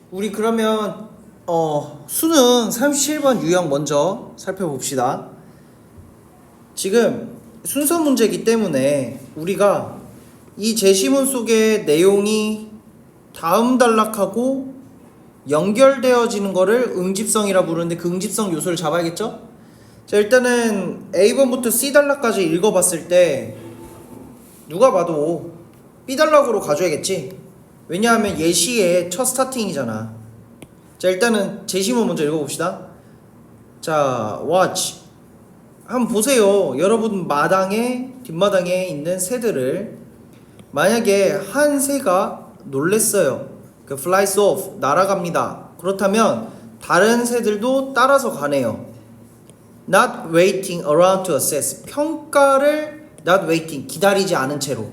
우리 그러면 수능 37번 유형 먼저 살펴봅시다. 지금 순서 문제이기 때문에 우리가 이 제시문 속의 내용이 다음 단락하고 연결되어지는 거를 응집성이라 부르는데 그 응집성 요소를 잡아야겠죠? 자, 일단은 A번부터 C단락까지 읽어봤을 때 누가 봐도 B단락으로 가줘야겠지? 왜냐하면 예시의 첫 스타팅이잖아. 자, 일단은 제시문 먼저 읽어봅시다. 자, watch. 한번 보세요. 여러분 뒷마당에 있는 새들을 만약에 한 새가 놀랬어요. 그 flies off, 날아갑니다. 그렇다면 다른 새들도 따라서 가네요. Not waiting around to assess. 평가를 not waiting, 기다리지 않은 채로.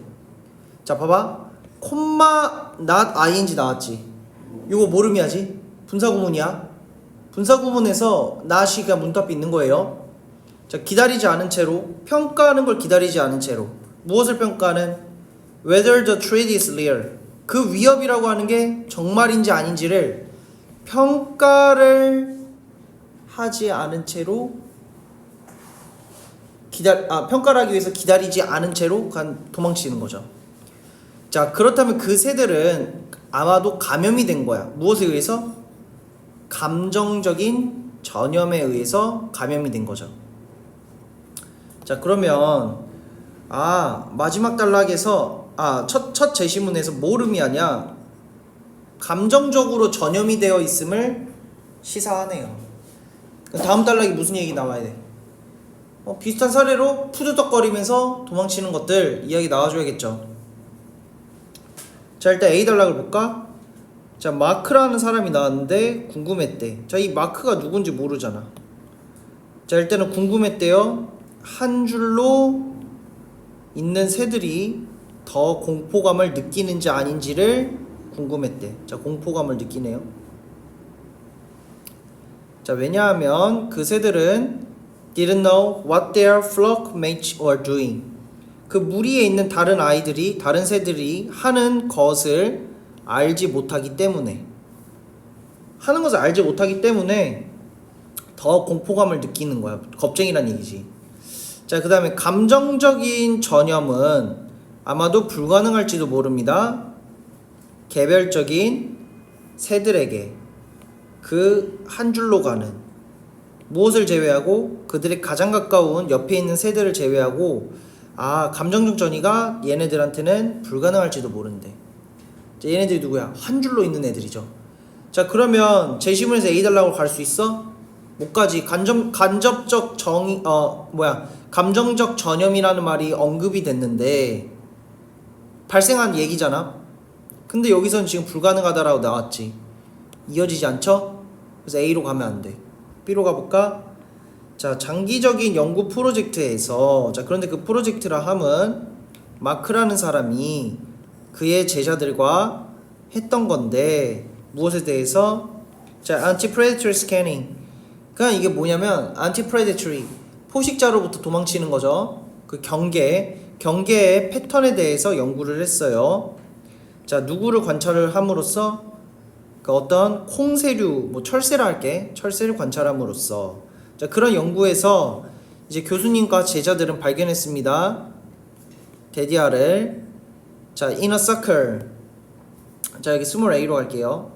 자, 봐봐. 콤마 not ing 나왔지. 이거 뭘 의미하지? 분사구문이야. 분사구문에서 not이 그냥 문답 있는 거예요. 자, 기다리지 않은 채로, 평가하는 걸 기다리지 않은 채로. 무엇을 평가하는? Whether the threat is real. 그 위협이라고 하는 게 정말인지 아닌지를 평가를 하지 않은 채로 평가를 하기 위해서 기다리지 않은 채로 도망치는 거죠. 자, 그렇다면 그 새들은 아마도 감염이 된 거야. 무엇에 의해서? 감정적인 전염에 의해서 감염이 된 거죠. 자, 그러면 마지막 단락에서 첫 제시문에서 뭘 의미하냐? 감정적으로 전염이 되어 있음을 시사하네요. 다음 단락이 무슨 얘기 나와야 돼? 비슷한 사례로 푸드덕거리면서 도망치는 것들 이야기 나와줘야겠죠. 자, 일단 A 단락을 볼까? 자, 마크라는 사람이 나왔는데 궁금했대. 자, 이 마크가 누군지 모르잖아. 자, 일단은 궁금했대요. 한 줄로 있는 새들이 더 공포감을 느끼는지 아닌지를 궁금했대. 자, 공포감을 느끼네요. 자, 왜냐하면 그 새들은 didn't know what their flock mates were doing. 그 무리에 있는 다른 새들이 하는 것을 알지 못하기 때문에 더 공포감을 느끼는 거야. 겁쟁이란 얘기지. 자, 그 다음에 감정적인 전염은 아마도 불가능할지도 모릅니다. 개별적인 새들에게 그 한 줄로 가는 무엇을 제외하고 그들의 가장 가까운 옆에 있는 새들을 제외하고 감정적 전이가 얘네들한테는 불가능할지도 모른대. 자, 얘네들이 누구야? 한 줄로 있는 애들이죠. 자, 그러면 제시문에서 A 달라고 갈 수 있어? 못 가지. 감정적 전염이라는 말이 언급이 됐는데 발생한 얘기잖아. 근데 여기선 지금 불가능하다라고 나왔지. 이어지지 않죠? 그래서 A로 가면 안 돼. B로 가볼까? 자, 장기적인 연구 프로젝트에서, 자, 그런데 그 프로젝트라 함은 마크라는 사람이 그의 제자들과 했던 건데 무엇에 대해서? 자, anti-predatory scanning. 그냥 이게 뭐냐면 anti-predatory, 포식자로부터 도망치는 거죠. 그 경계의 패턴에 대해서 연구를 했어요. 자, 누구를 관찰을 함으로써? 그 어떤 콩새류, 철새라 할게. 철새를 관찰함으로써. 자, 그런 연구에서 이제 교수님과 제자들은 발견했습니다. 데디아를. 자, in a circle. 자, 여기 스몰 a로 갈게요.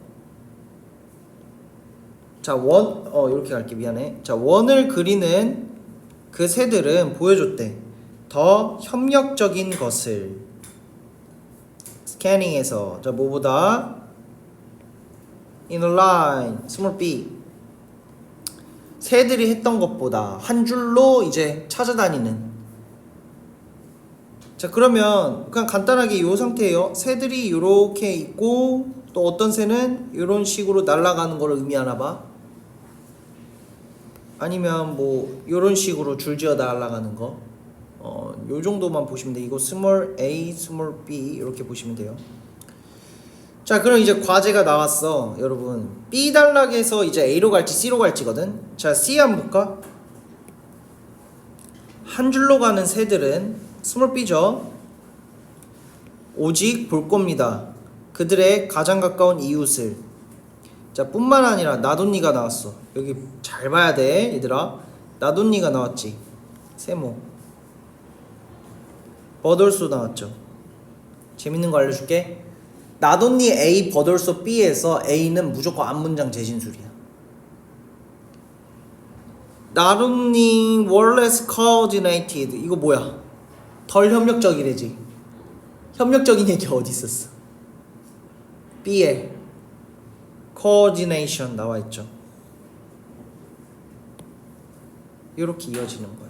자, 이렇게 갈게. 미안해. 자, 원을 그리는 그 새들은 보여줬대. 더 협력적인 것을. 스캐닝에서. 자, 뭐보다? in a line. 스몰 b. 새들이 했던 것보다 한 줄로 이제 찾아다니는. 자, 그러면 그냥 간단하게 이 상태예요. 새들이 이렇게 있고 또 어떤 새는 이런 식으로 날아가는 걸 의미하나 봐. 아니면 이런 식으로 줄지어 날아가는 거. 요 정도만 보시면 돼. 이거 스몰 a, 스몰 b 이렇게 보시면 돼요. 자, 그럼 이제 과제가 나왔어, 여러분. B 단락에서 이제 A로 갈지 C로 갈지거든. 자, C 한번 볼까? 한 줄로 가는 새들은 스몰 b죠. 오직 볼 겁니다. 그들의 가장 가까운 이웃을. 자, 뿐만 아니라 나돈니가 나왔어. 여기 잘 봐야 돼, 얘들아. 나돈니가 나왔지. 세모. 버돌소 나왔죠. 재밌는 거 알려줄게. 나돈니 A, 버돌소 B에서 A는 무조건 앞문장 재진술이야. 나돈니 were less coordinated. 이거 뭐야? 덜 협력적이래지. 협력적인 얘기 어디 있었어? B에 coordination 나와 있죠. 이렇게 이어지는 거야.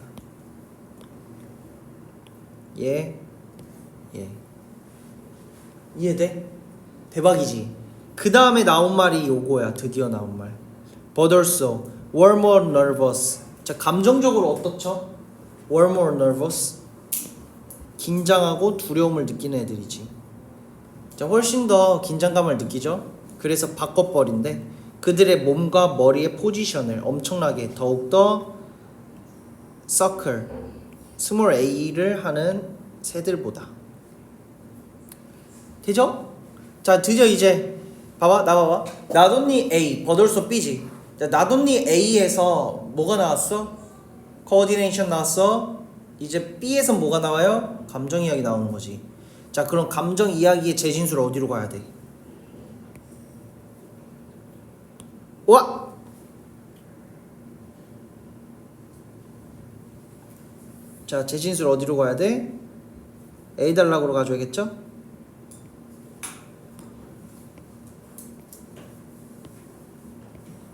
예. 이해돼? 대박이지. 그 다음에 나온 말이 요거야. 드디어 나온 말. But also were more nervous. 자, 감정적으로 어떻죠? were more nervous. 긴장하고 두려움을 느끼는 애들이지. 자, 훨씬 더 긴장감을 느끼죠. 그래서 바꿔버린대. 그들의 몸과 머리의 포지션을 엄청나게 더욱더 circle, 스몰 a를 하는 새들보다. 되죠? 자, 드디어 이제 봐봐, 나봐봐. 나돈니 A, 버돌소 B지. 자, 나돈니 A에서 뭐가 나왔어? coordination 나왔어. 이제 B에서 뭐가 나와요? 감정 이야기 나오는 거지. 자, 그럼 감정 이야기의 재진술 어디로 가야 돼? 와! 자, 재진술 어디로 가야 돼? A 단락으로 가줘야겠죠?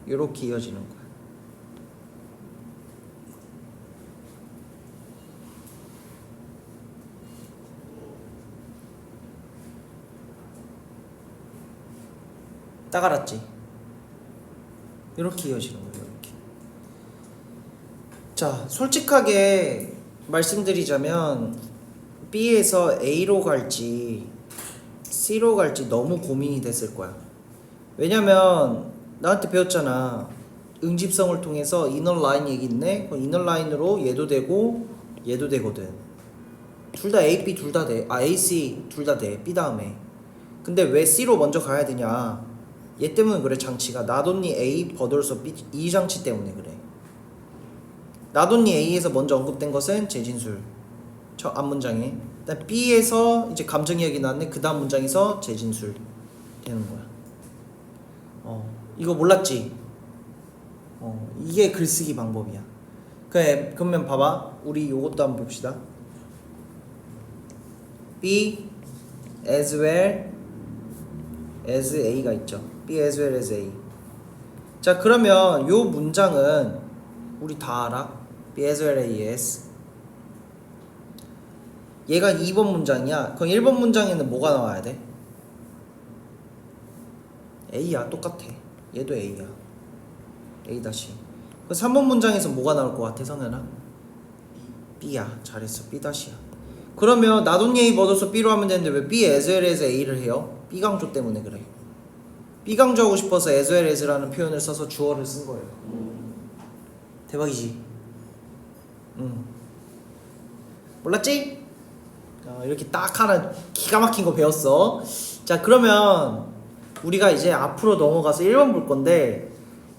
요렇게 이어지는 거야. 딱 알았지? 이렇게 이어지는 거예요. 이렇게. 자, 솔직하게 말씀드리자면 B에서 A로 갈지 C로 갈지 너무 고민이 됐을 거야. 왜냐면 나한테 배웠잖아. 응집성을 통해서 이너라인 얘기 있네. 그럼 이너라인으로 얘도 되고 얘도 되거든. 둘 다 A, B 둘 다 돼. A, C 둘 다 돼. B 다음에. 근데 왜 C로 먼저 가야 되냐? 얘 때문에 그래. 장치가 나돈니 A, 버돌소 B 이 장치 때문에 그래. 나돈니 A에서 먼저 언급된 것은 재진술 저 앞문장에. 일단 B에서 이제 감정 이야기 나왔네. 그 다음 문장에서 재진술 되는 거야. 이거 몰랐지? 이게 글쓰기 방법이야. 그래, 그러면 봐봐. 우리 요것도 한번 봅시다. B as well as A가 있죠. B as well as A. 자, 그러면 요 문장은 우리 다 알아. B as well as. 얘가 2번 문장이야. 그럼 1번 문장에는 뭐가 나와야 돼? A야. 똑같아. 얘도 A야. A 다시. 그 3번 문장에서 뭐가 나올 것 같아, 성현아? B야. 잘했어. B 다시야. 그러면 나돈니 A 버돌소 B로 하면 되는데 왜 B as well as A를 해요? B 강조 때문에 그래. B 강조하고 싶어서 as well as라는 표현을 써서 주어를 쓴 거예요. 대박이지? 몰랐지? 이렇게 딱 하나 기가 막힌 거 배웠어. 자, 그러면 우리가 이제 앞으로 넘어가서 1번 볼 건데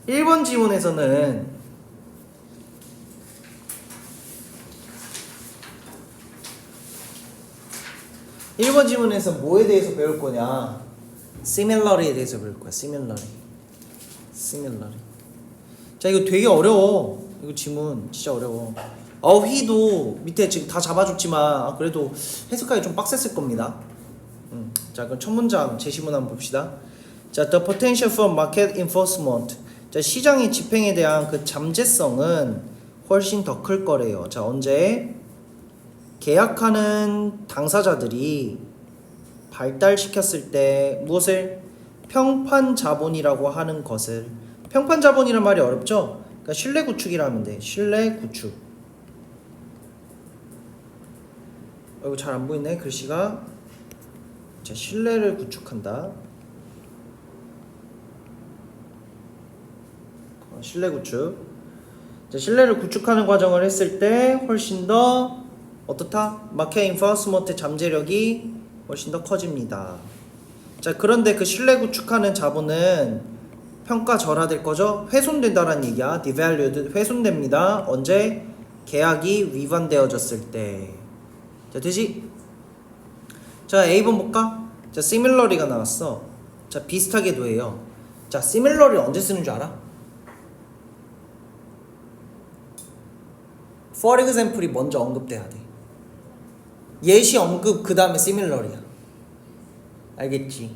1번 지문에서는 뭐에 대해서 배울 거냐? similarly에 대해서 배울 거야. similarly. 자, 이거 되게 어려워. 이거 지문 진짜 어려워. 휘도 밑에 지금 다 잡아줬지만 그래도 해석하기 좀 빡셌을 겁니다. 자, 그럼 첫 문장 제시문 한번 봅시다. 자, the potential for market enforcement. 자, 시장의 집행에 대한 그 잠재성은 훨씬 더 클 거래요. 자, 언제? 계약하는 당사자들이 발달시켰을 때 무엇을? 평판자본이라고 하는 것을. 평판자본이란 말이 어렵죠? 그러니까 신뢰구축이라 하면 돼. 신뢰구축. 이거 잘 안 보이네, 글씨가. 자, 신뢰를 구축한다. 신뢰 구축. 자, 신뢰를 구축하는 과정을 했을 때 훨씬 더 어떻다? 마켓 인포스먼트 잠재력이 훨씬 더 커집니다. 자, 그런데 그 신뢰 구축하는 자본은 평가절하될 거죠. 훼손된다라는 얘기야. devalued 훼손됩니다. 언제? 계약이 위반되어졌을 때. 자, 되지? 자, A번 볼까? 자, similarly가 나왔어. 자, 비슷하게도 해요. 자, similarly 언제 쓰는 줄 알아? for example이 먼저 언급돼야 돼. 예시 언급 그 다음에 similarly야. 알겠지?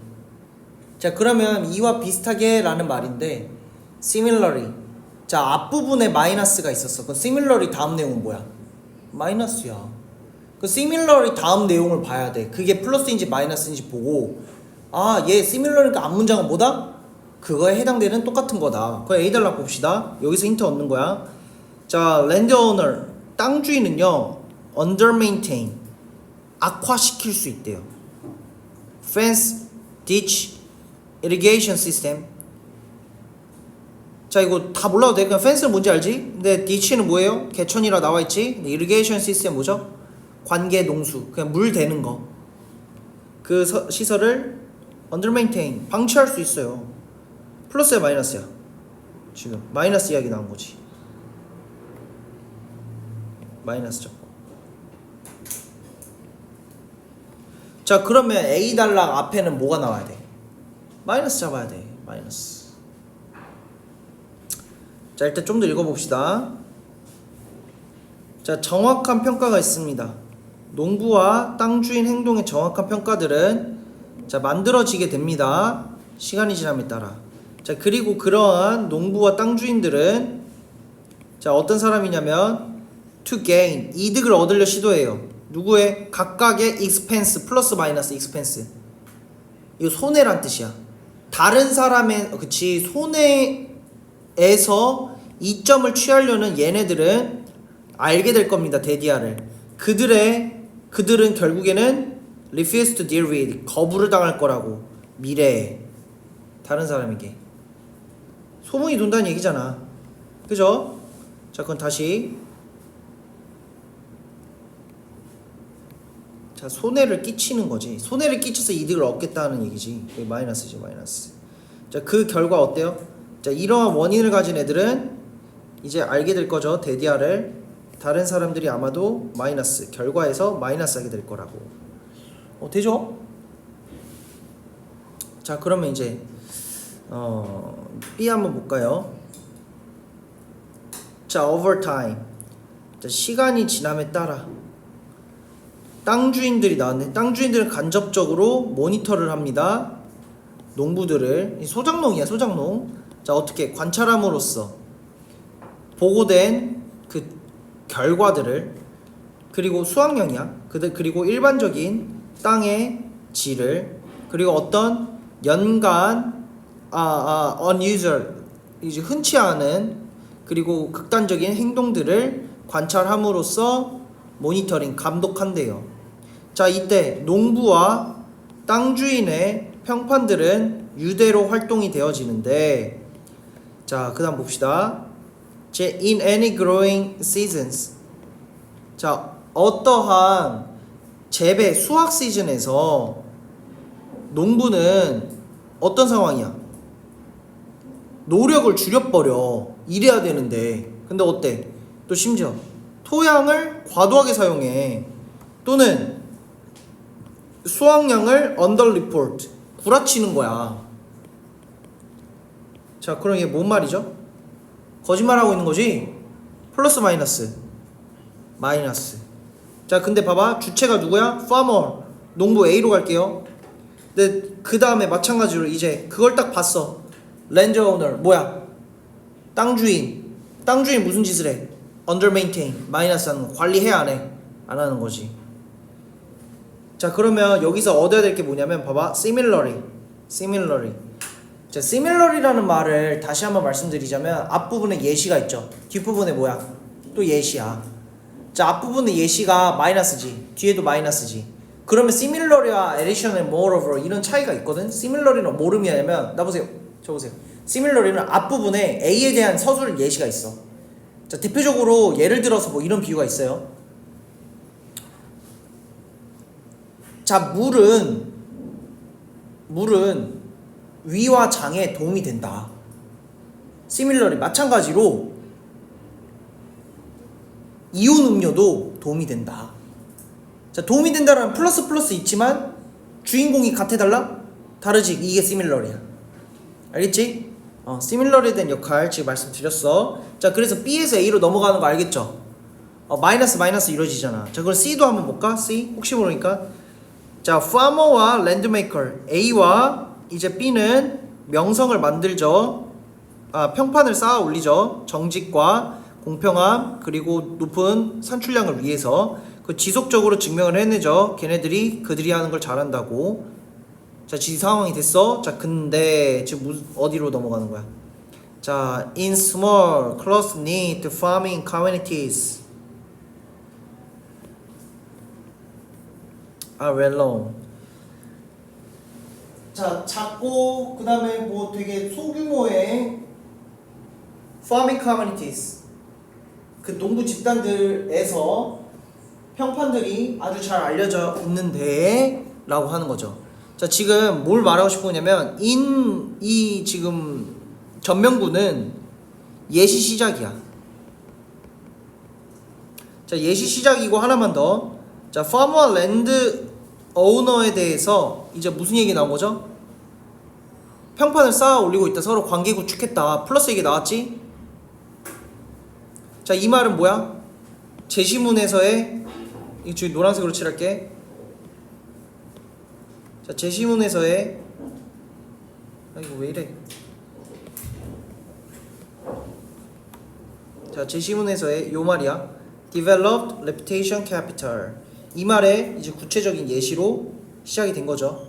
자, 그러면 이와 비슷하게 라는 말인데 similarly. 자, 앞부분에 마이너스가 있었어. 그 similarly 다음 내용은 뭐야? 마이너스야. 그 similarly 다음 내용을 봐야 돼. 그게 플러스인지 마이너스인지 보고, 아, 얘 similarly니까 앞문장은 뭐다? 그거에 해당되는 똑같은 거다. 그거 A 달락 봅시다. 여기서 힌트 얻는 거야. 자, landowner 땅 주인은요 under maintain 악화시킬 수 있대요. fence, ditch, irrigation system. 자, 이거 다 몰라도 돼. 그냥 fence는 뭔지 알지? 근데 ditch는 뭐예요? 개천이라 나와있지. 근데 irrigation system 뭐죠? 관계 농수, 그냥 물 대는 거. 그 시설을 under maintain 방치할 수 있어요. 플러스야 마이너스야? 지금 마이너스 이야기 나온 거지. 마이너스 잡고. 자, 그러면 A 달락 앞에는 뭐가 나와야 돼? 마이너스 잡아야 돼. 마이너스. 자, 일단 좀 더 읽어봅시다. 자, 정확한 평가가 있습니다. 농부와 땅 주인 행동의 정확한 평가들은 자, 만들어지게 됩니다. 시간이 지남에 따라. 자, 그리고 그러한 농부와 땅 주인들은 자, 어떤 사람이냐면 to gain 이득을 얻으려 시도해요. 누구의? 각각의 expense 플러스 마이너스 expense. 이거 손해란 뜻이야. 다른 사람의 그치 손해에서 이점을 취하려는 얘네들은 알게 될 겁니다. 데디아를. 그들은 결국에는 refuse to deal with 거부를 당할 거라고. 미래에 다른 사람에게 소문이 돈다는 얘기잖아. 그죠? 자, 그럼 다시. 자, 손해를 끼치는 거지. 손해를 끼쳐서 이득을 얻겠다는 얘기지. 그게 마이너스지, 마이너스. 자, 그 결과 어때요? 자, 이러한 원인을 가진 애들은 이제 알게 될 거죠. 데디아를. 다른 사람들이 아마도 마이너스, 결과에서 마이너스 하게 될 거라고. 되죠? 자, 그러면 이제 B 한번 볼까요? 자, over time. 자, 시간이 지남에 따라 땅 주인들이 나왔네. 땅 주인들은 간접적으로 모니터를 합니다. 농부들을. 소작농이야, 소작농. 자, 어떻게 관찰함으로써 보고된 그 결과들을, 그리고 수확량이야. 그리고 일반적인 땅의 질을, 그리고 어떤 연간 unusual 이제 흔치 않은 그리고 극단적인 행동들을 관찰함으로써 모니터링 감독한대요. 자, 이때 농부와 땅 주인의 평판들은 유대로 활동이 되어지는데, 자, 그 다음 봅시다. in any growing seasons. 자, 어떠한 재배 수확 시즌에서 농부는 어떤 상황이야? 노력을 줄여버려. 일해야 되는데. 근데 어때? 또 심지어 토양을 과도하게 사용해. 또는 수확량을 underreport 구라치는 거야. 자, 그럼 이게 뭔 말이죠? 거짓말하고 있는 거지? 플러스 마이너스? 마이너스. 자, 근데 봐봐. 주체가 누구야? farmer. 농부 A로 갈게요. 근데 그 다음에 마찬가지로 이제 그걸 딱 봤어. land owner 뭐야? 땅 주인. 땅 주인 무슨 짓을 해? under maintain 마이너스 하는 거. 관리해 안 해? 안 하는 거지. 자, 그러면 여기서 얻어야 될 게 뭐냐면 봐봐. similarly. 자, similarly라는 말을 다시 한번 말씀드리자면 앞부분에 예시가 있죠. 뒷부분에 뭐야? 또 예시야. 자, 앞부분에 예시가 마이너스지. 뒤에도 마이너스지. 그러면 similarly와 additional, moreover 이런 차이가 있거든. similarly는 뭘 의미하냐면 나 보세요. 저 보세요. similarly는 앞부분에 A에 대한 서술 예시가 있어. 자, 대표적으로 예를 들어서 뭐 이런 비유가 있어요. 자, 물은 위와 장에 도움이 된다. similarly 마찬가지로 이온 음료도 도움이 된다. 자, 도움이 된다라는 플러스 있지만 주인공이 같아달라? 다르지. 이게 similar이야. 알겠지? similar에 대한 역할 지금 말씀드렸어. 자, 그래서 B에서 A로 넘어가는 거 알겠죠? 마이너스 이루어지잖아. 자, 그럼 C도 한번 볼까? C 혹시 모르니까. 자, farmer와 landmaker A와 이제 B는 명성을 만들죠. 평판을 쌓아 올리죠. 정직과 공평함 그리고 높은 산출량을 위해서 그 지속적으로 증명을 해내죠. 걔네들이 그들이 하는 걸 잘한다고. 자, 지금 상황이 됐어. 자, 근데 지금 어디로 넘어가는 거야? 자, in small, close-knit farming communities are well known. 자, 작고 그 다음에 뭐 되게 소규모의 farming communities 그 농부 집단들에서 평판들이 아주 잘 알려져 있는데 라고 하는 거죠. 자, 지금 뭘 말하고 싶으냐면 이 지금 전명구는 예시 시작이야. 자, 예시 시작이고 하나만 더. 자, farmer land owner에 대해서 이제 무슨 얘기 나온 거죠? 평판을 쌓아 올리고 있다. 서로 관계 구축했다. 플러스 얘기 나왔지? 자, 이 말은 뭐야? 제시문에서의 이 주위 노란색으로 칠할게. 자, 제시문에서의 이거 왜 이래? 자, 제시문에서의 요 말이야. Developed reputation capital. 이 말의 이제 구체적인 예시로 시작이 된 거죠.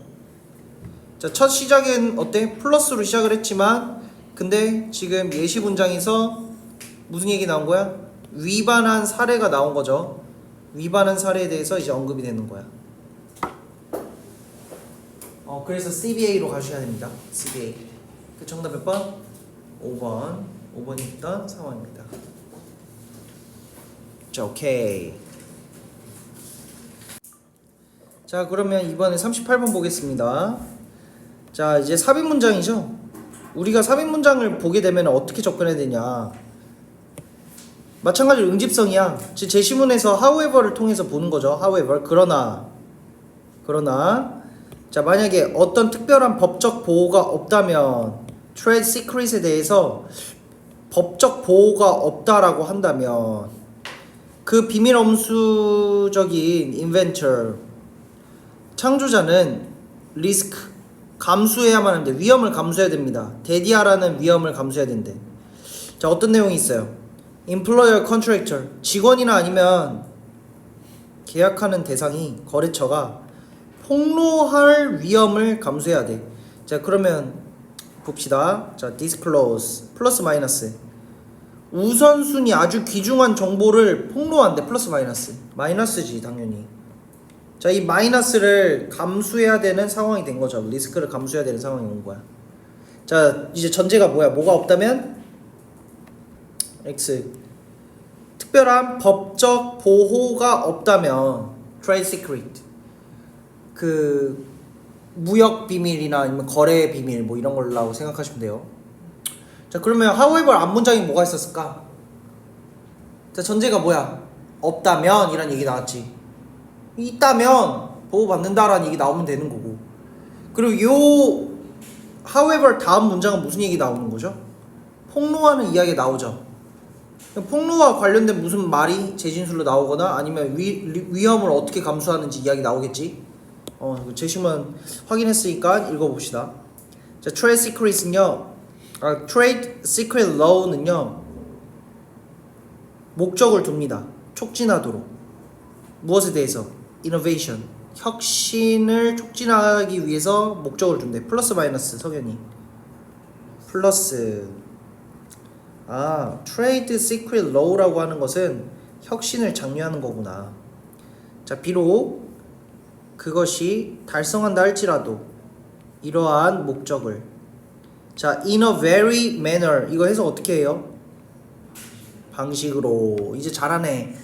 자, 첫 시작은 어때? 플러스로 시작을 했지만 근데 지금 예시 문장에서 무슨 얘기 나온 거야? 위반한 사례가 나온 거죠. 위반한 사례에 대해서 이제 언급이 되는 거야. 그래서 CBA로 가셔야 됩니다. CBA. 그 정답 몇 번? 5번. 5번이었던 상황입니다. 자, 오케이. 자, 그러면 이번에 38번 보겠습니다. 자, 이제 삽입 문장이죠. 우리가 삽입 문장을 보게 되면 어떻게 접근해야 되냐. 마찬가지로 응집성이야. 제시문에서 however를 통해서 보는 거죠. however, 그러나 자, 만약에 어떤 특별한 법적 보호가 없다면 trade secret에 대해서 법적 보호가 없다라고 한다면 그 비밀 엄수적인 inventor 창조자는 리스크 감수해야만 하는데 위험을 감수해야 됩니다. 대디하라는 위험을 감수해야 된대. 자, 어떤 내용이 있어요? employer contractor 직원이나 아니면 계약하는 대상이 거래처가 폭로할 위험을 감수해야 돼. 자, 그러면 봅시다. 자, disclose 플러스 마이너스 우선순위 아주 귀중한 정보를 폭로한대. 플러스 마이너스 마이너스지 당연히. 자, 이 마이너스를 감수해야 되는 상황이 된 거죠. 리스크를 감수해야 되는 상황이 온 거야. 자, 이제 전제가 뭐야? 뭐가 없다면 X 특별한 법적 보호가 없다면 trade secret 그 무역 비밀이나 아니면 거래 비밀 뭐 이런 걸라고 생각하시면 돼요. 자, 그러면 however 앞 문장이 뭐가 있었을까? 자, 전제가 뭐야? 없다면 이란 얘기 나왔지. 있다면 보호받는다라는 얘기 나오면 되는 거고. 그리고 요 however 다음 문장은 무슨 얘기 나오는 거죠? 폭로하는 이야기 나오죠. 폭로와 관련된 무슨 말이 재진술로 나오거나 아니면 위험을 어떻게 감수하는지 이야기 나오겠지. 제시문 확인했으니까 읽어봅시다. 자, trade secret은요, trade secret law는요 목적을 둡니다. 촉진하도록. 무엇에 대해서? innovation 혁신을 촉진하기 위해서 목적을 둔대. 플러스 마이너스 석연이 플러스. trade secret law라고 하는 것은 혁신을 장려하는 거구나. 자, 비록 그것이 달성한다 할지라도 이러한 목적을. 자, in a very manner 이거 해석 어떻게 해요? 방식으로. 이제 잘하네.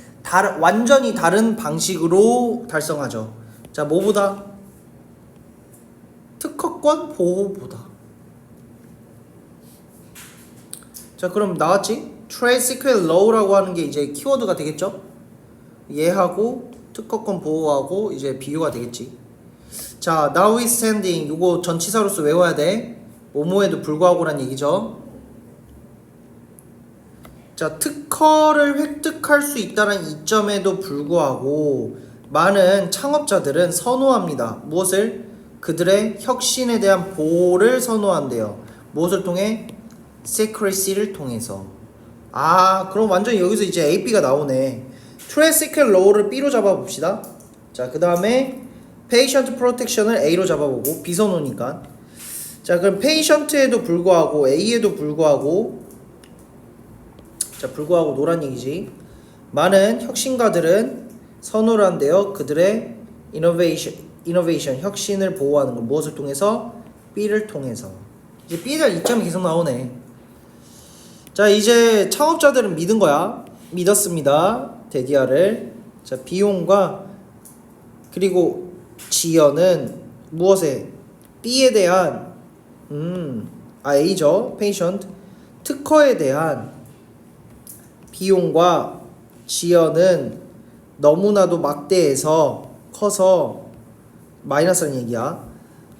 완전히 다른 방식으로 달성하죠. 자, 뭐보다? 특허권 보호보다. 자 그럼 나왔지? trade secret law라고 하는 게 이제 키워드가 되겠죠? 얘하고 특허권 보호하고 이제 비교가 되겠지. 자 notwithstanding 요거 전치사로서 외워야 돼. 뭐뭐에도 불구하고란 얘기죠. 자 특허를 획득할 수 있다는 이점에도 불구하고 많은 창업자들은 선호합니다. 무엇을? 그들의 혁신에 대한 보호를 선호한대요. 무엇을 통해? secrecy를 통해서. 아 그럼 완전히 여기서 이제 A, B가 나오네. trade secret law를 B로 잡아봅시다. 자 그 다음에 patient protection을 A로 잡아보고 비선호니까. 자 그럼 patient에도 불구하고 A에도 불구하고 자 불구하고 노란 얘기지. 많은 혁신가들은 선호를 한대요. 그들의 innovation 혁신을 보호하는 것. 무엇을 통해서? B를 통해서. 이제 B에 대한 이점이 계속 나오네. 자 이제 창업자들은 믿은 거야. 믿었습니다. 데디아를. 자 비용과 그리고 지연은 무엇에? B에 대한 A죠. patient 특허에 대한 비용과 지연은 너무나도 막대해서 커서 마이너스라는 얘기야.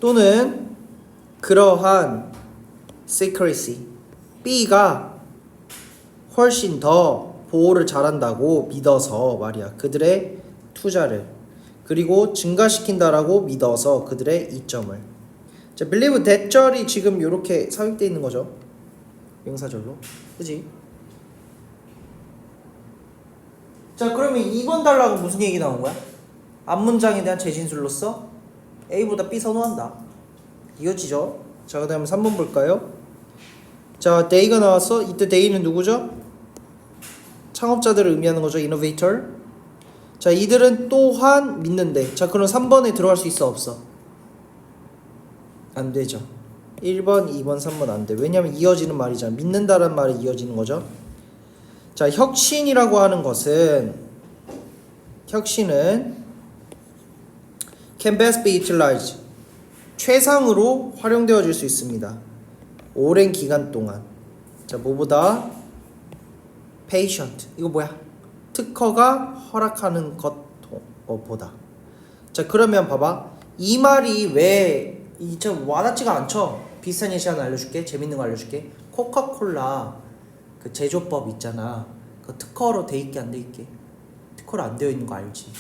또는 그러한 secrecy B가 훨씬 더 보호를 잘한다고 믿어서 말이야. 그들의 투자를 그리고 증가시킨다라고 믿어서 그들의 이점을. 자, believe 대절이 지금 이렇게 삽입되어 있는 거죠. 명사절로. 그지? 자, 그러면 2번 달락은 무슨 얘기 나온 거야? 앞문장에 대한 재진술로서 A보다 B 선호한다. 이어지죠? 자, 그 다음에 3번 볼까요? 자, they가 나왔어. 이때 they는 누구죠? 창업자들을 의미하는 거죠. innovator. 자, 이들은 또한 믿는데. 자, 그럼 3번에 들어갈 수 있어? 없어? 안 되죠. 1번, 2번, 3번 안 돼. 왜냐면 이어지는 말이잖아. 믿는다라는 말이 이어지는 거죠. 자, 혁신이라고 하는 것은 혁신은 can best be utilized 최상으로 활용되어질 수 있습니다. 오랜 기간 동안. 자, 뭐보다? patient. 이거 뭐야? 특허가 허락하는 것보다. 자, 그러면 봐봐. 이 말이 왜 좀 와닿지가 않죠? 비슷한 예시 하나 알려줄게. 재밌는 거 알려줄게. 코카콜라 그 제조법 있잖아. 그 특허로 돼 있게 안 돼 있게? 특허로 안 되어 있는 거 알지?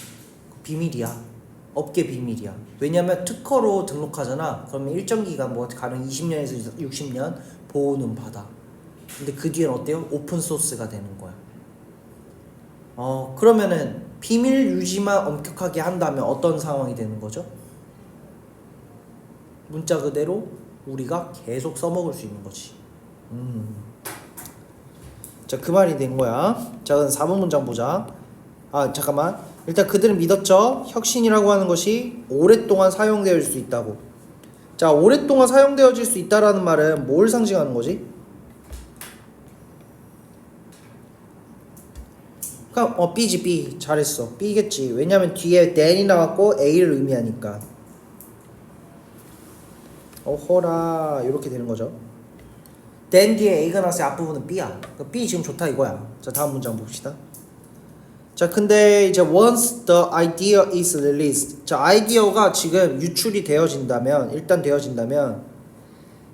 비밀이야. 업계 비밀이야. 왜냐면 특허로 등록하잖아. 그러면 일정 기간 뭐 가령 20년에서 60년 보호는 받아. 근데 그 뒤엔 어때요? 오픈 소스가 되는 거야. 그러면은 비밀 유지만 엄격하게 한다면 어떤 상황이 되는 거죠? 문자 그대로 우리가 계속 써먹을 수 있는 거지. 자, 그 말이 된 거야. 자, 그럼 4번 문장 보자. 아, 잠깐만. 일단 그들은 믿었죠. 혁신이라고 하는 것이 오랫동안 사용되어질 수 있다고. 자, 오랫동안 사용되어질 수 있다라는 말은 뭘 상징하는 거지? 그러니까 B지. B. 잘했어. B겠지. 왜냐면 뒤에 then이 나왔고 A를 의미하니까. 어허라 이렇게 되는 거죠. then 뒤에 A가 나왔을 때 앞부분은 B야. 그러니까 B 지금 좋다 이거야. 자, 다음 문장 봅시다. 자, 근데 이제 once the idea is released. 자, 아이디어가 지금 유출이 되어진다면, 일단 되어진다면,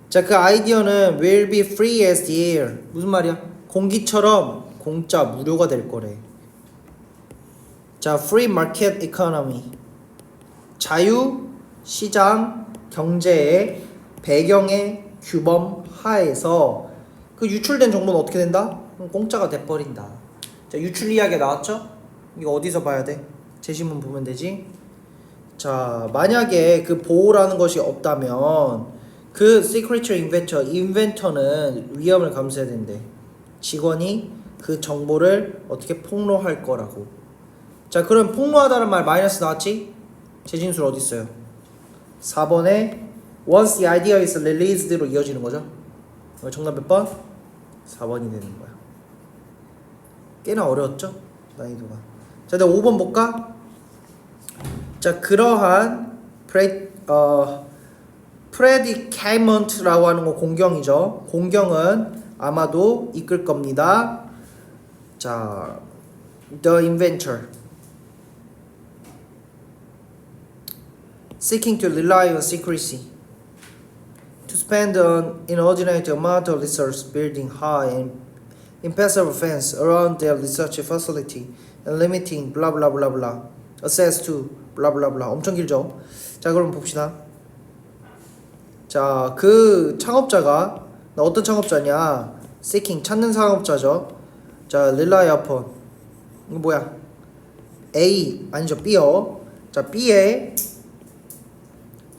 자, 그 아이디어는 will be free as the air. 무슨 말이야? 공기처럼 공짜 무료가 될 거래. 자, free market economy. 자유 시장 경제의 배경의 규범 하에서 그 유출된 정보는 어떻게 된다? 공짜가 돼버린다. 자, 유출 이야기 나왔죠? 이거 어디서 봐야 돼? 제시문 보면 되지. 자, 만약에 그 보호라는 것이 없다면 그 secret inventor는 위험을 감수해야 된대. 직원이 그 정보를 어떻게 폭로할 거라고. 자, 그럼 폭로하다는 말 마이너스 나왔지? 재진술 어디 있어요? 4번에 once the idea is released로 이어지는 거죠. 정답 몇 번? 4번이 되는 거야. 꽤나 어려웠죠? 난이도가. 자, 내가 5번 볼까? 자, 그러한 predicament라고 하는 거 공경이죠. 공경은 아마도 이끌 겁니다. 자, the inventor seeking to rely on secrecy to spend an inordinate amount of resource building high and impassable fence around their research facility and limiting blah blah blah blah access to blah blah blah. 엄청 길죠. 자, 그럼 봅시다. 자, 그 창업자가 어떤 창업자냐? seeking 찾는 창업자죠. 자, rely upon 이거 뭐야? A 아니죠, B요. 자, B에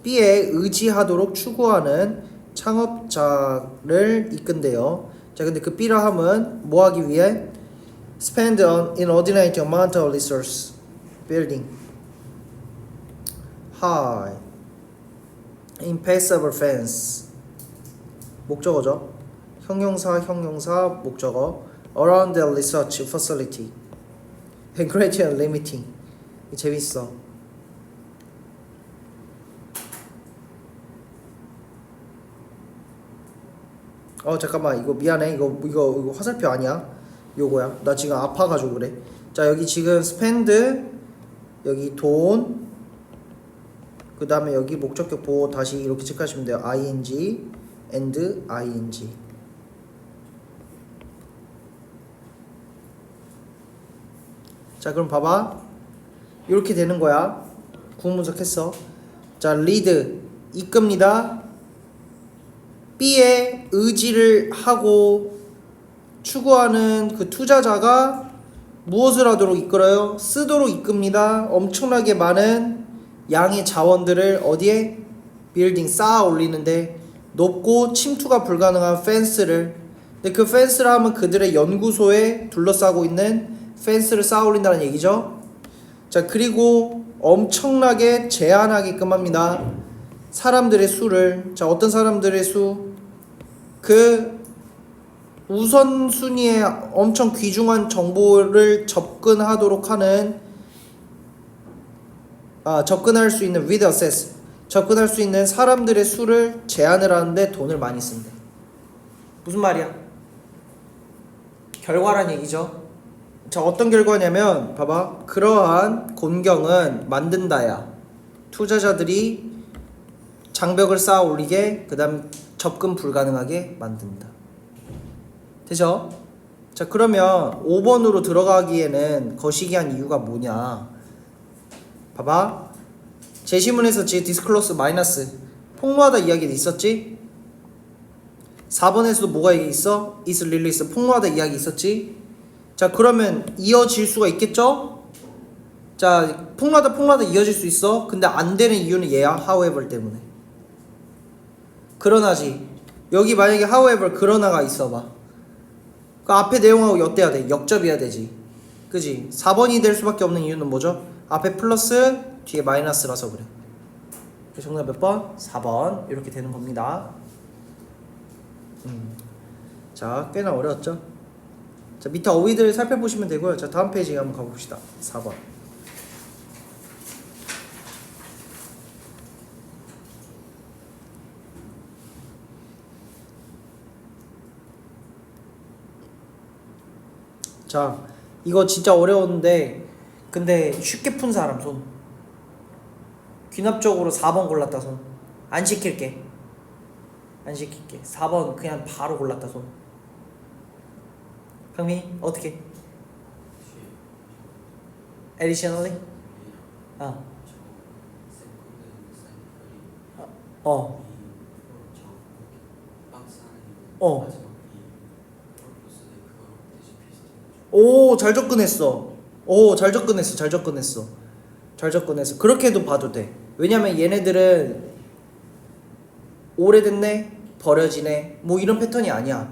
의지하도록 추구하는 창업자를 이끈대요. 자, 근데 그 B라 함은 뭐 하기 위해? spend an inordinate amount of resource building high impassable fence 목적어죠. 형용사 목적어 around the research facility and greatly limiting. 재밌어. 잠깐만, 이거 미안해. 이거 화살표 아니야. 요거야. 나 지금 아파가지고 그래. 자, 여기 지금 spend 여기 돈, 그 다음에 여기 목적격 보호 다시 이렇게 체크하시면 돼요. ing and ing. 자, 그럼 봐봐. 이렇게 되는 거야. 구문분석 했어. 자, lead 이끕니다. B에 의지를 하고 추구하는 그 투자자가 무엇을 하도록 이끌어요? 쓰도록 이끕니다. 엄청나게 많은 양의 자원들을 어디에? 빌딩 쌓아 올리는데 높고 침투가 불가능한 펜스를. 근데 그 펜스라 하면 그들의 연구소에 둘러싸고 있는 펜스를 쌓아 올린다는 얘기죠. 자, 그리고 엄청나게 제한하게끔 합니다. 사람들의 수를. 자, 어떤 사람들의 수? 그 우선순위에 엄청 귀중한 정보를 접근하도록 하는 접근할 수 있는 with access, 접근할 수 있는 사람들의 수를 제한을 하는데 돈을 많이 쓴대. 무슨 말이야? 결과란 얘기죠. 자, 어떤 결과냐면 봐봐. 그러한 곤경은 만든다야. 투자자들이 장벽을 쌓아 올리게, 그 다음 접근 불가능하게 만든다. 되죠? 자, 그러면 5번으로 들어가기에는 거시기한 이유가 뭐냐? 봐봐. 제시문에서 디스클로스 마이너스 폭로하다 이야기도 있었지? 4번에서도 뭐가 있어? is release 폭로하다 이야기 있었지? 자, 그러면 이어질 수가 있겠죠? 자, 폭로하다 이어질 수 있어. 근데 안 되는 이유는 얘야. however 때문에. 그러나지. 여기 만약에 however 그러나가 있어봐. 그 앞에 내용하고 엿대야 돼. 역접해야 되지. 그지? 4번이 될 수밖에 없는 이유는 뭐죠? 앞에 플러스 뒤에 마이너스라서 그래. 정답 몇 번? 4번. 이렇게 되는 겁니다. 자, 꽤나 어려웠죠? 자, 밑에 어휘들 살펴보시면 되고요. 자, 다음 페이지 한번 가봅시다. 4번. 자, 이거 진짜 어려웠는데 근데 쉽게 푼 사람 손. 귀납적으로 4번 골랐다 손. 안 시킬게. 4번 그냥 바로 골랐다 손. 강민이 어떻게? Additionally? 오, 잘 접근했어. 잘 접근했어. 그렇게도 봐도 돼. 왜냐면 얘네들은 오래됐네, 버려지네, 뭐 이런 패턴이 아니야.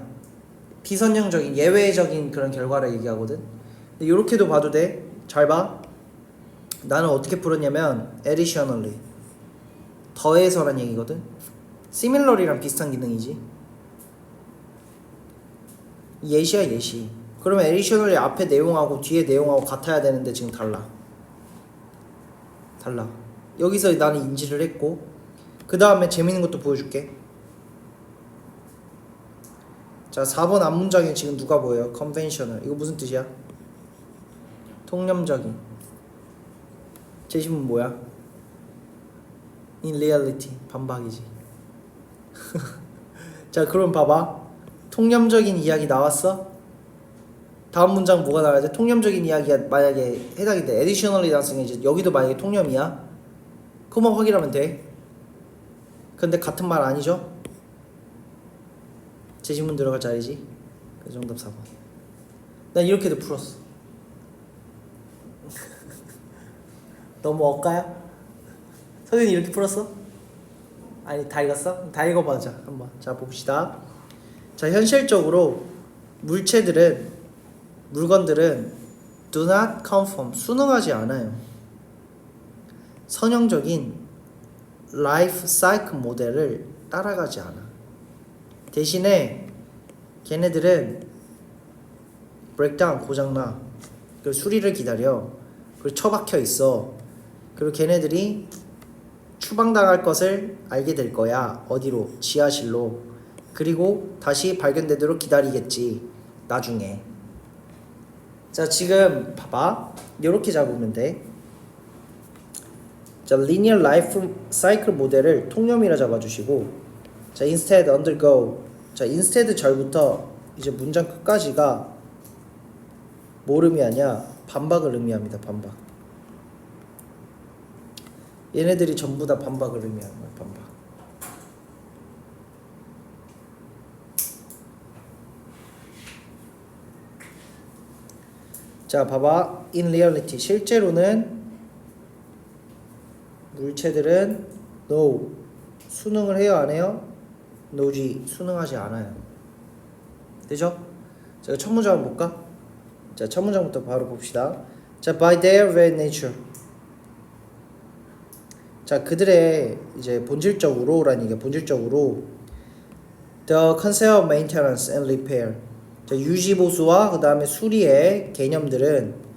비선형적인, 예외적인 그런 결과를 얘기하거든. 근데 이렇게도 봐도 돼. 잘 봐. 나는 어떻게 풀었냐면 additionally, 더해서란 얘기거든. similar이랑 비슷한 기능이지. 예시야, 예시. 그러면 additionally 앞에 내용하고 뒤에 내용하고 같아야 되는데 지금 달라. 여기서 나는 인지를 했고, 그 다음에 재밌는 것도 보여줄게. 자, 4번 앞문장에 지금 누가 보여요? conventional. 이거 무슨 뜻이야? 통념적인. 제시문 뭐야? in reality. 반박이지. 자, 그럼 봐봐. 통념적인 이야기 나왔어? 다음 문장 뭐가 나와야 돼? 통념적인 이야기가 만약에 해당이 돼. additionally 나왔으니 이제 여기도 만약에 통념이야? 그만 확인하면 돼. 근데 같은 말 아니죠? 제시문 들어갈 자리지. 그래서 정답 4번. 난 이렇게도 풀었어. 너무 엇가야? 선생님 이렇게 풀었어? 아니 다 읽었어? 다 읽어보자 한번. 자 봅시다. 자 현실적으로 물건들은 do not conform 순응하지 않아요. 선형적인 라이프 사이클 모델을 따라가지 않아. 대신에 걔네들은 브레이크다운 고장나. 그리고 수리를 기다려. 그리고 처박혀 있어. 그리고 걔네들이 추방당할 것을 알게 될 거야. 어디로? 지하실로. 그리고 다시 발견되도록 기다리겠지. 나중에. 자 지금 봐봐. 이렇게 잡으면 돼. 자 linear life cycle 모델을 통념이라 잡아주시고, 자 instead undergo. 자 instead 절부터 이제 문장 끝까지가 뭘 의미하냐? 반박을 의미합니다. 반박. 얘네들이 전부 다 반박을 의미하는 거야. 반박. 자 봐봐. in reality 실제로는 물체들은 no 순응을 해요 안 해요? no지 순응하지 않아요. 되죠? 자 첫 문장 한번 볼까? 자 첫 문장부터 바로 봅시다. 자 by their very nature. 자 그들의 이제 본질적으로라는 얘기가 본질적으로 the concept of maintenance and repair. 자 유지 보수와 그 다음에 수리의 개념들은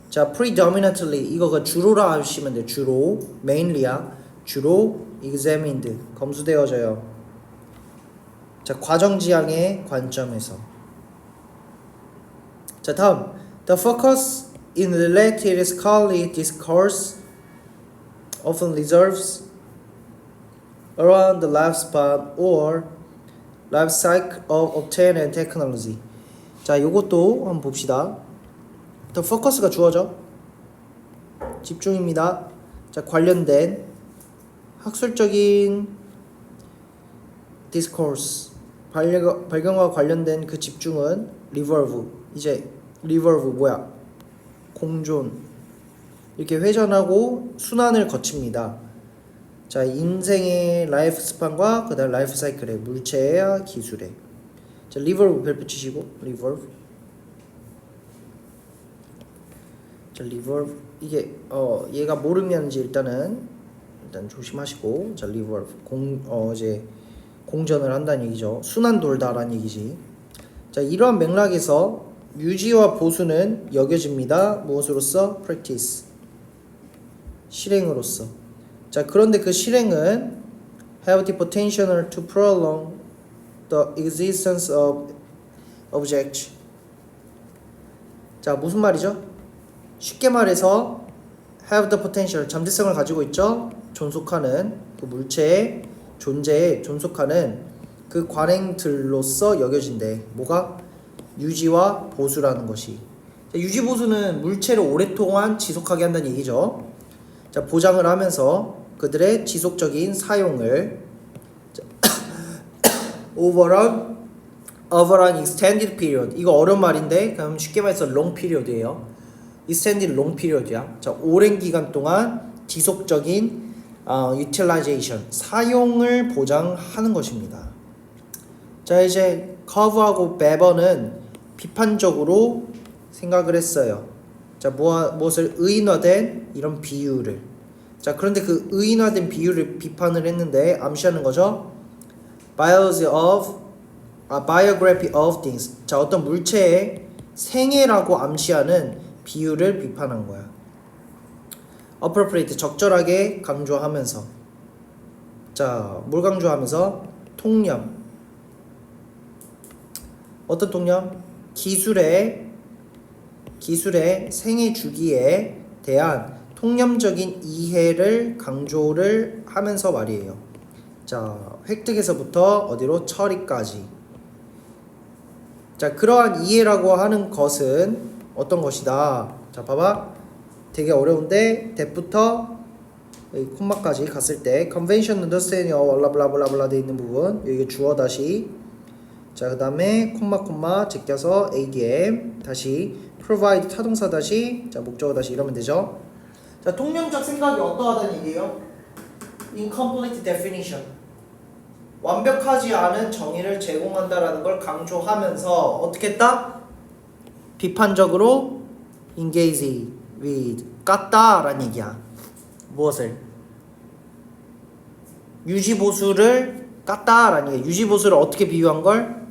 자 predominantly 이거가 주로라 하시면 돼. 주로 mainly야. 주로 examined 검수되어져요. 자 과정지향의 관점에서. 자 다음 the focus in related scholarly discourse often reserves around the lifespan or life cycle of obtained technology. 자 요것도 한번 봅시다. the focus가 주어져. 집중입니다. 자 관련된 학술적인 discourse 발견과 관련된 그 집중은 revolve. 이제 revolve 뭐야? 공존. 이렇게 회전하고 순환을 거칩니다. 자 인생의 라이프 스판과 그 다음 라이프 사이클의 물체와 기술의. 자 revolve 별 붙이시고 revolve. 자 revolve 이게 얘가 뭘 의미하는지 일단 조심하시고. 자 revolve 이제 공전을 한다는 얘기죠. 순환 돌다라는 얘기지. 자 이러한 맥락에서 유지와 보수는 여겨집니다. 무엇으로서? practice. 실행으로서. 자 그런데 그 실행은 have the potential to prolong the existence of objects. 자 무슨 말이죠? 쉽게 말해서 have the potential 잠재성을 가지고 있죠. 존속하는 그 물체의 존재에 존속하는 그 관행들로서 여겨진대. 뭐가? 유지와 보수라는 것이. 자, 유지 보수는 물체를 오랫동안 지속하게 한다는 얘기죠. 자 보장을 하면서 그들의 지속적인 사용을 over an extended period. 이거 어려운 말인데 그럼 쉽게 말해서 long period예요. extended long period야. 자 오랜 기간 동안 지속적인 utilization 사용을 보장하는 것입니다. 자 이제 커브하고 베버는 비판적으로 생각을 했어요. 자 무엇을 의인화된 이런 비유를. 자 그런데 그 의인화된 비유를 비판을 했는데 암시하는 거죠. biography of things. 자 어떤 물체의 생애라고 암시하는 비유를 비판한 거야. appropriate 적절하게 강조하면서. 자, 뭘 강조하면서? 통념. 어떤 통념? 기술의 생애 주기에 대한 통념적인 이해를 강조를 하면서 말이에요. 자, 획득에서부터 어디로? 처리까지. 자, 그러한 이해라고 하는 것은 어떤 것이다? 자, 봐봐. 되게 어려운데 대부터 여기 콤마까지 갔을 때 convention understanding of 블라블라블라 돼 있는 부분 여기 주어 다시 자 그 다음에 콤마 제껴서 ADM 다시 provide 타동사 다시 자 목적어 다시 이러면 되죠. 자 통념적 생각이 어떠하다는 얘기예요? incomplete definition 완벽하지 않은 정의를 제공한다라는 걸 강조하면서 어떻게 했다? 비판적으로 engage with 깠다라는 얘기야. 무엇을? 유지보수를 깠다라는 얘기야. 유지보수를 어떻게 비유한 걸?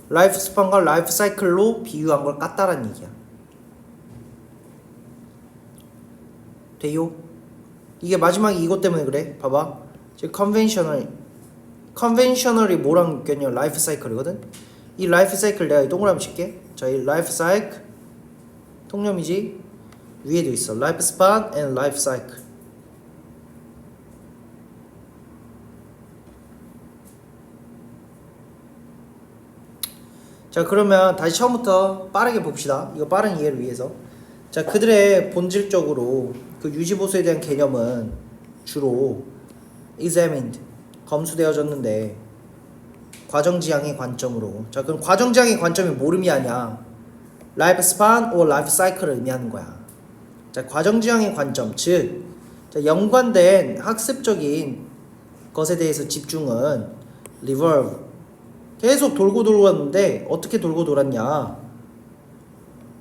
라이프 스판과 라이프 사이클로 비유한 걸 깠다라는 얘기야. 돼요? 이게 마지막에 이것 때문에 그래. 봐봐. 지금 컨벤셔널이 뭐랑 꼈냐? 라이프 사이클이거든. 이 라이프 사이클 내가 이 동그라미 칠게. 자, 이 라이프 사이클 통념이지. 위에도 있어. 라이프 스판 and 라이프 사이클. 자, 그러면 다시 처음부터 빠르게 봅시다. 이거 빠른 이해를 위해서. 자, 그들의 본질적으로 그 유지보수에 대한 개념은 주로 examined 검수되어졌는데 과정지향의 관점으로. 자, 그럼 과정지향의 관점이 뭘 의미하냐? 라이프 스판 or 라이프 사이클을 의미하는 거야. 자, 과정지향의 관점, 즉 자, 연관된 학습적인 것에 대해서 집중은 revolve 계속 돌고 돌았는데 어떻게 돌고 돌았냐?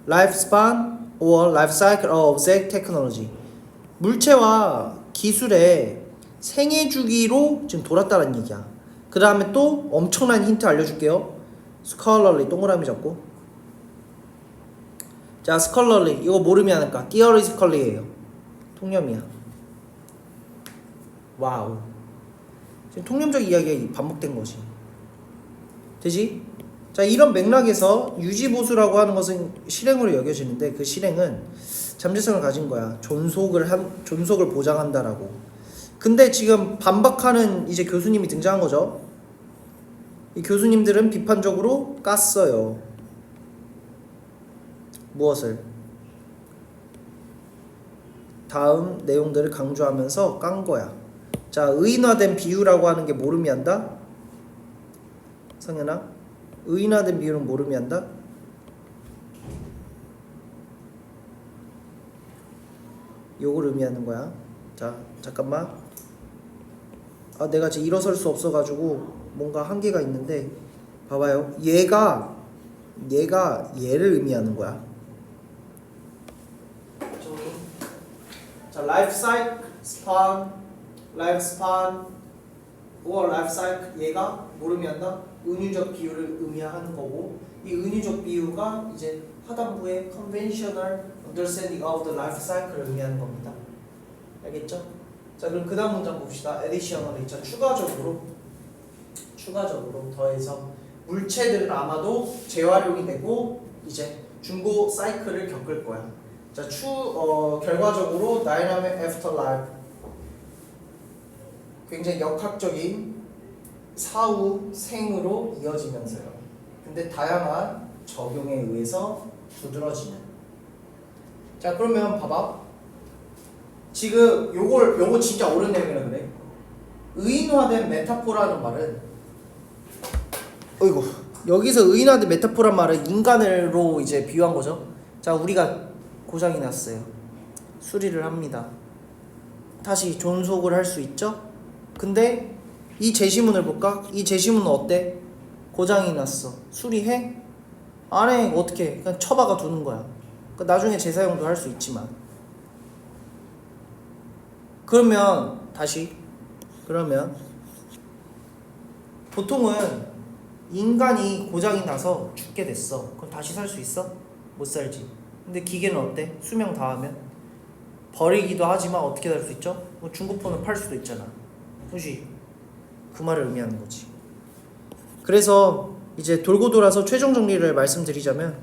라이프 스판 or 라이프 사이클 of object technology 물체와 기술의 생애 주기로 지금 돌았다는 얘기야. 그 다음에 또 엄청난 힌트 알려줄게요. scholarly 동그라미 잡고 자 scholarly 이거 뭘 의미하는가? theoretically예요. 통념이야. 와우. 지금 통념적 이야기가 반복된 거지. 되지? 자 이런 맥락에서 유지보수라고 하는 것은 실행으로 여겨지는데 그 실행은 잠재성을 가진 거야. 존속을 보장한다라고. 근데 지금 반박하는 이제 교수님이 등장한 거죠. 이 교수님들은 비판적으로 깠어요. 무엇을? 다음 내용들을 강조하면서 깐 거야. 자, 의인화된 비유라고 하는 게 뭘 의미한다? 성현아, 의인화된 비유는 뭘 의미한다? 요걸 의미하는 거야. 자, 잠깐만. 아, 내가 지금 일어설 수 없어가지고 뭔가 한계가 있는데 봐봐요. 얘가 얘를 의미하는 거야. 자, 라이프 사이클 스판, 라이프 스판, or 라이프 사이클 얘가 뭘 의미한다? 은유적 비유를 의미하는 거고 이 은유적 비유가 이제 하단부의 conventional understanding of the life cycle을 의미하는 겁니다. 알겠죠? 자, 그럼 그 다음 문장 봅시다. additionally 자, 추가적으로 더해서 물체들은 아마도 재활용이 되고 이제 중고 사이클을 겪을 거야. 자, 결과적으로 dynamic afterlife 굉장히 역학적인 사후 생으로 이어지면서요. 근데 다양한 적용에 의해서 두드러지는. 자, 그러면 봐봐. 지금 요거 진짜 어려운 내용이라 그래. 의인화된 메타포라는 말은 어이구 여기서 의인화된 메타포란 말은 인간으로 이제 비유한 거죠. 자, 우리가 고장이 났어요. 수리를 합니다. 다시 존속을 할 수 있죠? 근데 이 제시문을 볼까? 이 제시문은 어때? 고장이 났어. 수리해? 안 해. 어떻게? 그냥 처박아 두는 거야. 그러니까 나중에 재사용도 할 수 있지만. 그러면 보통은 인간이 고장이 나서 죽게 됐어. 그럼 다시 살 수 있어? 못 살지. 근데 기계는 어때? 수명 다하면 버리기도 하지만 어떻게 될 수 있죠? 뭐 중고폰을 팔 수도 있잖아. 그지? 그 말을 의미하는 거지. 그래서 이제 돌고 돌아서 최종 정리를 말씀드리자면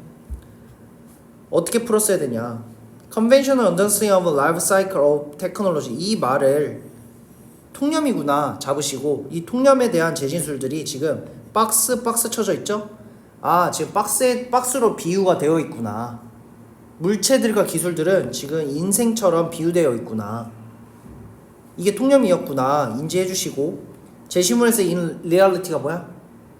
어떻게 풀었어야 되냐? Conventional understanding of life cycle of technology, 이 말을 통념이구나 잡으시고, 이 통념에 대한 재진술들이 지금 박스 쳐져 있죠? 아, 지금 박스로 비유가 되어 있구나. 물체들과 기술들은 지금 인생처럼 비유되어 있구나. 이게 통념이었구나 인지해 주시고, 제시문에서 in reality가 뭐야?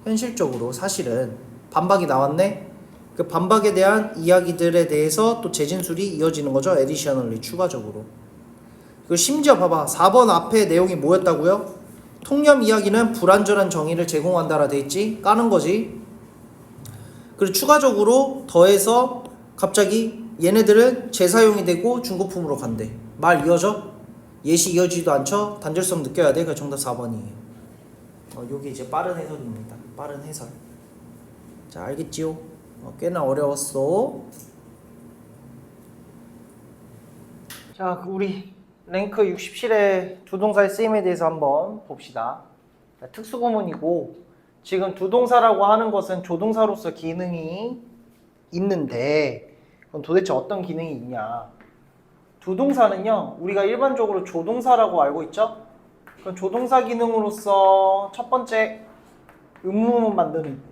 현실적으로 사실은 반박이 나왔네. 그 반박에 대한 이야기들에 대해서 또 재진술이 이어지는 거죠. additionally, 추가적으로. 그 심지어 봐봐, 4번 앞에 내용이 뭐였다고요? 통념 이야기는 불완전한 정의를 제공한다라 돼 있지. 까는 거지. 그리고 추가적으로 더해서 갑자기 얘네들은 재사용이 되고 중고품으로 간대. 말 이어져? 예시 이어지지도 않죠? 단절성 느껴야 돼. 그 정답 4번이에요. 요게 이제 빠른 해설입니다. 빠른 해설. 자, 알겠지요? 꽤나 어려웠어. 자, 우리 랭크 67의 두 동사의 쓰임에 대해서 한번 봅시다. 자, 특수구문이고, 지금 두 동사라고 하는 것은 조동사로서 기능이 있는데, 그럼 도대체 어떤 기능이 있냐? 두 동사는요, 우리가 일반적으로 조동사라고 알고 있죠? 그럼 조동사 기능으로서 첫 번째 의문문 만드는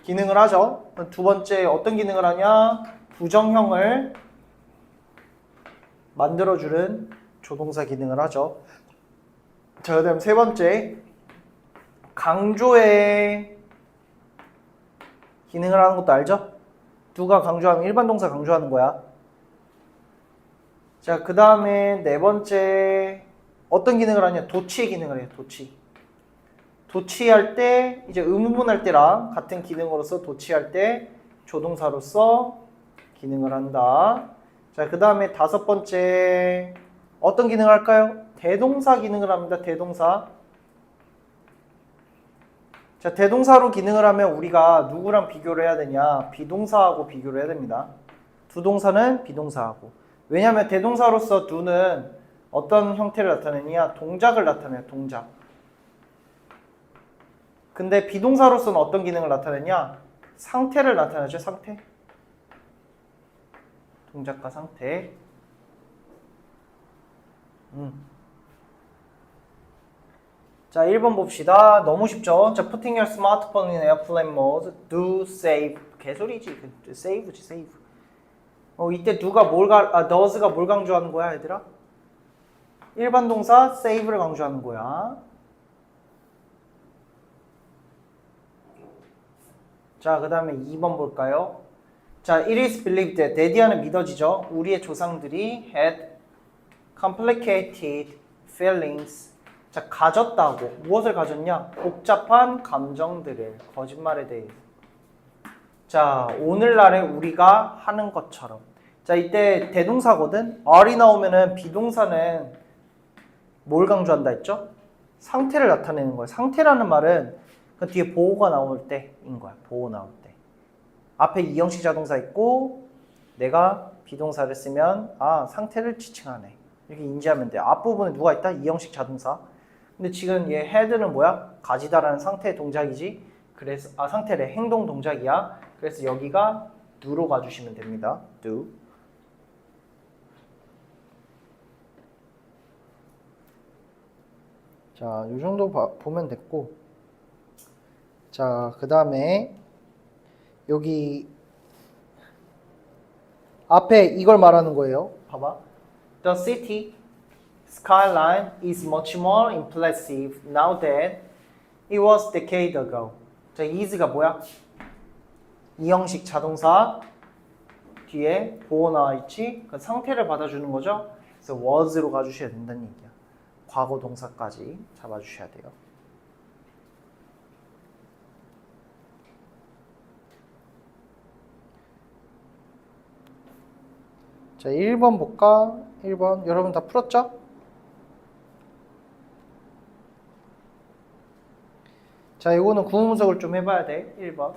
기능을 하죠. 두 번째 어떤 기능을 하냐? 부정형을 만들어주는 조동사 기능을 하죠. 자, 그 다음 세 번째 강조의 기능을 하는 것도 알죠? 누가 강조하면 일반 동사 강조하는 거야. 자, 그 다음에 네 번째 어떤 기능을 하냐? 도치의 기능을 해요. 도치할 때 이제 의문문 할 때랑 같은 기능으로서 도치할 때 조동사로서 기능을 한다. 자, 그 다음에 다섯 번째 어떤 기능을 할까요? 대동사 기능을 합니다. 대동사. 자, 대동사로 기능을 하면 우리가 누구랑 비교를 해야 되냐? 비동사하고 비교를 해야 됩니다. 두 동사는 비동사하고. 왜냐하면 대동사로서 do는 어떤 형태를 나타내냐? 동작을 나타내요. 동작. 근데 비동사로서는 어떤 기능을 나타내냐? 상태를 나타내죠. 상태. 동작과 상태. 자, 1번 봅시다. 너무 쉽죠? 자, putting your smartphone in airplane mode, do save. 개소리지. save지, save. 이때 does가 뭘 강조하는 거야, 얘들아? 일반 동사 save를 강조하는 거야. 자, 그 다음에 2번 볼까요? 자, it is believed that 데디아는 믿어지죠. 우리의 조상들이 had complicated feelings. 자, 가졌다고. 무엇을 가졌냐? 복잡한 감정들을. 거짓말에 대해. 자, 오늘날에 우리가 하는 것처럼. 자, 이때 대동사거든. R이 나오면은 비동사는 뭘 강조한다 했죠? 상태를 나타내는 거야. 상태라는 말은 그 뒤에 보호가 나올 때인 거야. 보호 나올 때. 앞에 이형식 자동사 있고 내가 비동사를 쓰면 상태를 지칭하네. 이렇게 인지하면 돼. 앞부분에 누가 있다? 이형식 자동사. 근데 지금 얘 had는 뭐야? 가지다라는 상태의 동작이지. 그래서 상태래. 행동 동작이야. 그래서 여기가 do로 가주시면 됩니다. do. 자, 이 정도 보면 됐고. 자, 그 다음에 여기 앞에 이걸 말하는 거예요. 봐봐. The city skyline is much more impressive now than it was decade ago. 자, is가 뭐야? 이형식 자동사 뒤에 보호 나와 있지? 그 상태를 받아주는 거죠. 그래서 was로 가주셔야 된다는 얘기야. 과거 동사까지 잡아주셔야 돼요. 자, 1번 볼까? 1번. 여러분 다 풀었죠? 자, 이거는 구문 분석을 좀 해봐야 돼. 1번.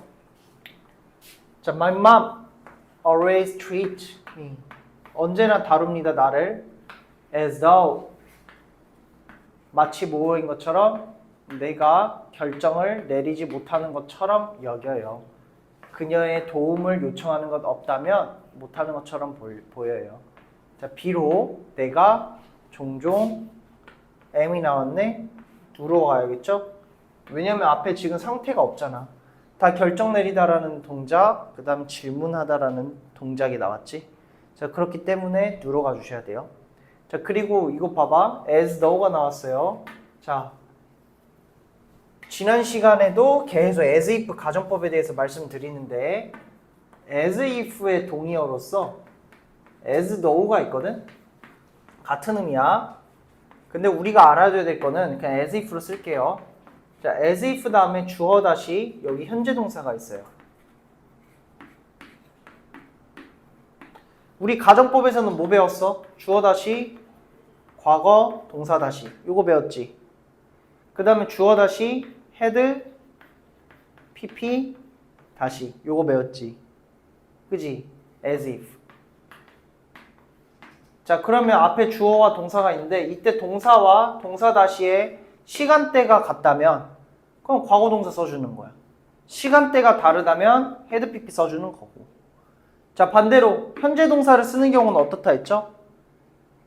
자, my mom always treats me 언제나 다룹니다. 나를 as though 마치 모호인 것처럼 내가 결정을 내리지 못하는 것처럼 여겨요. 그녀의 도움을 요청하는 것 없다면 못하는 것처럼 보여요. 자, 비록 내가 종종 am이 나왔네. do로 가야겠죠? 왜냐면 앞에 지금 상태가 없잖아. 다 결정 내리다라는 동작, 그 다음 질문하다라는 동작이 나왔지. 자, 그렇기 때문에 do로 가주셔야 돼요. 자, 그리고 이거 봐봐. as though가 나왔어요. 자, 지난 시간에도 계속 as if 가정법에 대해서 말씀드리는데 as if의 동의어로서 as though가 있거든? 같은 의미야. 근데 우리가 알아둬야 될 거는 그냥 as if로 쓸게요. 자, as if 다음에 주어 다시 여기 현재 동사가 있어요. 우리 가정법에서는 뭐 배웠어? 주어 다시 과거 동사 다시 요거 배웠지. 그 다음에 주어 다시 had pp 다시 요거 배웠지. 그지? as if. 자, 그러면 앞에 주어와 동사가 있는데 이때 동사와 동사 다시의 시간대가 같다면 그럼 과거 동사 써주는 거야. 시간대가 다르다면 had pp 써주는 거고. 자, 반대로 현재 동사를 쓰는 경우는 어떻다 했죠?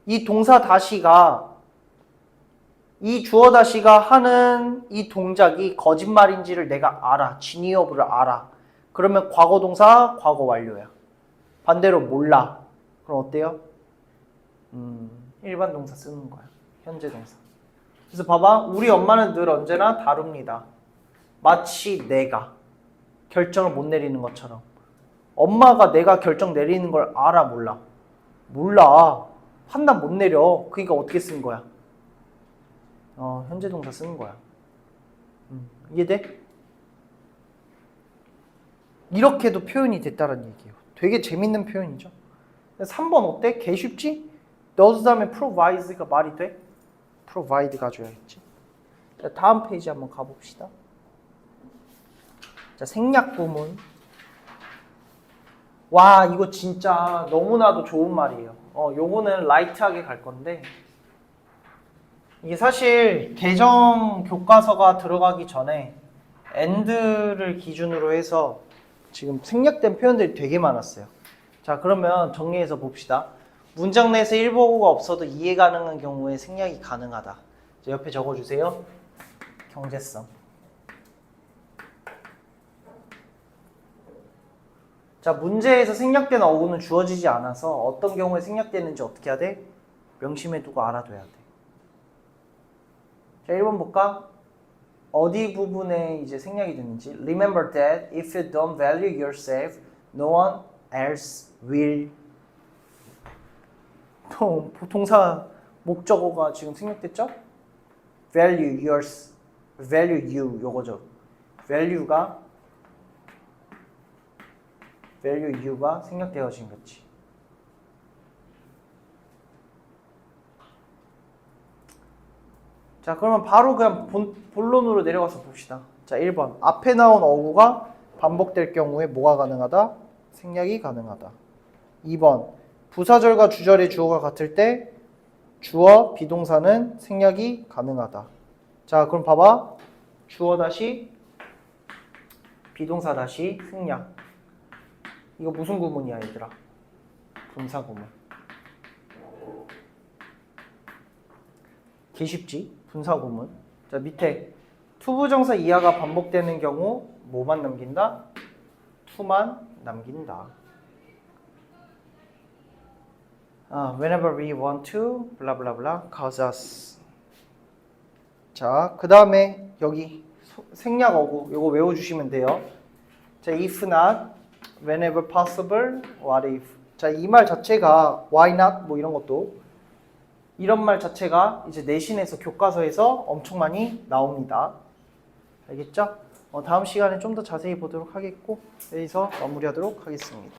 이 동사 다시가 이 주어 다시가 하는 이 동작이 거짓말인지를 내가 알아. 진위 여부를 알아. 그러면 과거 동사, 과거 완료야. 반대로 몰라. 그럼 어때요? 일반 동사 쓰는 거야. 현재 동사. 그래서 봐봐. 우리 엄마는 늘 언제나 다룹니다. 마치 내가 결정을 못 내리는 것처럼. 엄마가 내가 결정 내리는 걸 알아, 몰라? 몰라. 판단 못 내려. 그러니까 어떻게 쓴 거야? 현재 동사 쓰는 거야. 이해돼? 이렇게도 표현이 됐다는 얘기예요. 되게 재밌는 표현이죠. 3번 어때? 개 쉽지? does 다음에 provide가 말이 돼? provide 가져야겠지. 자, 다음 페이지 한번 가봅시다. 자, 생략 구문. 와, 이거 진짜 너무나도 좋은 말이에요. 요거는 라이트하게 갈 건데 이게 사실 개정 교과서가 들어가기 전에 and를 기준으로 해서 지금 생략된 표현들이 되게 많았어요. 자, 그러면 정리해서 봅시다. 문장 내에서 일보고가 없어도 이해 가능한 경우에 생략이 가능하다. 자, 옆에 적어주세요. 경제성. 자, 문제에서 생략된 어구는 주어지지 않아서 어떤 경우에 생략되는지 어떻게 해야 돼? 명심해 두고 알아둬야 돼. 자, 1번 볼까? 어디 부분에 이제 생략이 되는지. Remember that if you don't value yourself, no one else will. 동사 목적어가 지금 생략됐죠? Value yours, value you 요거죠. value가 생략되어진 거지. 자, 그러면 바로 그냥 본론으로 내려가서 봅시다. 자, 1번. 앞에 나온 어구가 반복될 경우에 뭐가 가능하다? 생략이 가능하다. 2번. 부사절과 주절의 주어가 같을 때 주어, 비동사는 생략이 가능하다. 자, 그럼 봐봐. 주어 다시 비동사 다시 생략. 이거 무슨 구문이야, 얘들아? 분사 구문. 개 쉽지? 분사 구문. 자, 밑에 투부정사 이하가 반복되는 경우 뭐만 남긴다? to만 남긴다. Whenever we want to, blah blah blah, cause us. 자, 그 다음에 여기 생략 어구 요거 외워주시면 돼요. 자, if not, whenever possible, what if. 자, 이 말 자체가 why not 뭐 이런 것도 이런 말 자체가 이제 내신에서 교과서에서 엄청 많이 나옵니다. 알겠죠? 다음 시간에 좀 더 자세히 보도록 하겠고 여기서 마무리하도록 하겠습니다.